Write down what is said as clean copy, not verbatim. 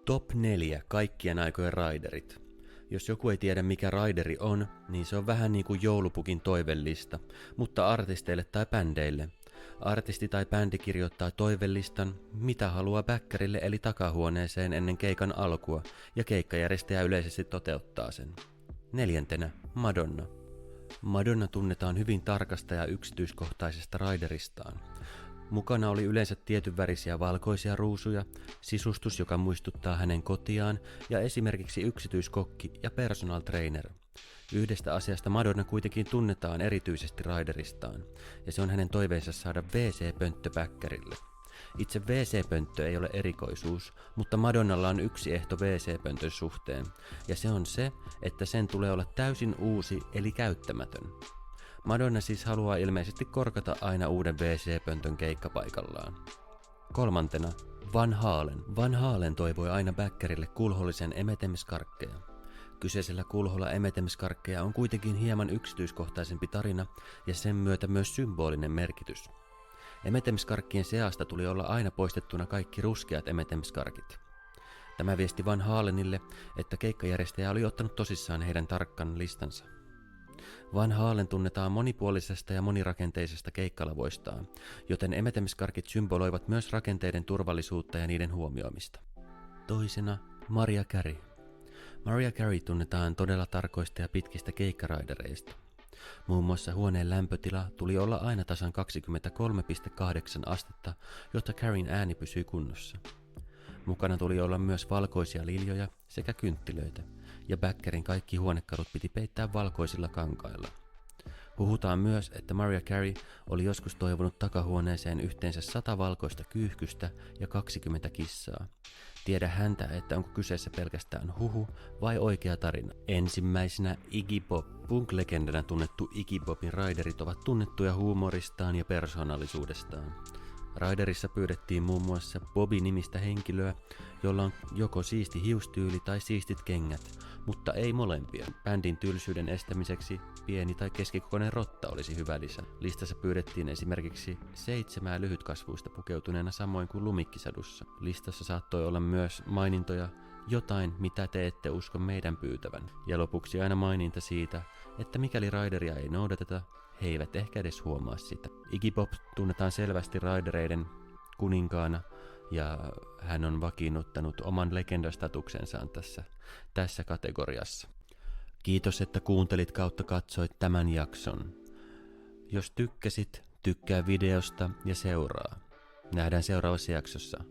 Top 4 kaikkien aikojen raiderit. Jos joku ei tiedä mikä raideri on, niin se on vähän niin kuin joulupukin toivellista, mutta artisteille tai bändeille. Artisti tai bändi kirjoittaa toivellistan, mitä haluaa bäkkärille eli takahuoneeseen ennen keikan alkua, ja keikkajärjestäjä yleisesti toteuttaa sen. 4. Madonna. Madonna tunnetaan hyvin tarkasta ja yksityiskohtaisesta raideristaan. Mukana oli yleensä tietynvärisiä valkoisia ruusuja, sisustus, joka muistuttaa hänen kotiaan, ja esimerkiksi yksityiskokki ja personal trainer. Yhdestä asiasta Madonna kuitenkin tunnetaan erityisesti raideristaan, ja se on hänen toiveensa saada WC-pönttö bäkkärille. Itse WC-pönttö ei ole erikoisuus, mutta Madonnalla on yksi ehto WC-pöntön suhteen, ja se on se, että sen tulee olla täysin uusi eli käyttämätön. Madonna siis haluaa ilmeisesti korkata aina uuden WC-pöntön keikkapaikallaan. 3. Van Halen. Van Halen toivoi aina bäkkärille kulhollisen emetemiskarkkeja. Kyseisellä kulholla emetemiskarkkeja on kuitenkin hieman yksityiskohtaisempi tarina ja sen myötä myös symbolinen merkitys. Emetemiskarkkien seasta tuli olla aina poistettuna kaikki ruskeat emetemiskarkit. Tämä viesti Van Halenille, että keikkajärjestäjä oli ottanut tosissaan heidän tarkkan listansa. Van Halen tunnetaan monipuolisesta ja monirakenteisesta keikkalavoistaan, joten emetemiskarkit symboloivat myös rakenteiden turvallisuutta ja niiden huomioimista. 2. Mariah Carey. Mariah Carey tunnetaan todella tarkoista ja pitkistä keikkaraidereista. Muun muassa huoneen lämpötila tuli olla aina tasan 23,8 astetta, jotta Careyn ääni pysyi kunnossa. Mukana tuli olla myös valkoisia liljoja sekä kynttilöitä, ja bäkkärin kaikki huonekalut piti peittää valkoisilla kankailla. Huhutaan myös, että Mariah Carey oli joskus toivonut takahuoneeseen yhteensä 100 valkoista kyyhkystä ja 20 kissaa. Tiedä häntä, että onko kyseessä pelkästään huhu vai oikea tarina. Ensimmäisenä Iggy Pop. Punk-legendana tunnettu Iggy Popin raiderit ovat tunnettuja huumoristaan ja persoonallisuudestaan. Raiderissa pyydettiin muun muassa Bobby-nimistä henkilöä, jolla on joko siisti hiustyyli tai siistit kengät, mutta ei molempia. Bändin tylsyyden estämiseksi pieni tai keskikokoinen rotta olisi hyvä lisä. Listassa pyydettiin esimerkiksi 7 lyhytkasvuista pukeutuneena samoin kuin Lumikkisadussa. Listassa saattoi olla myös mainintoja jotain, mitä te ette usko meidän pyytävän. Ja lopuksi aina maininta siitä, että mikäli raideria ei noudateta, he eivät ehkä edes huomaa sitä. Iggy Pop tunnetaan selvästi raidereiden kuninkaana ja hän on vakiinnuttanut oman legendastatuksensa tässä kategoriassa. Kiitos, että kuuntelit kautta katsoit tämän jakson. Jos tykkäsit, tykkää videosta ja seuraa. Nähdään seuraavassa jaksossa.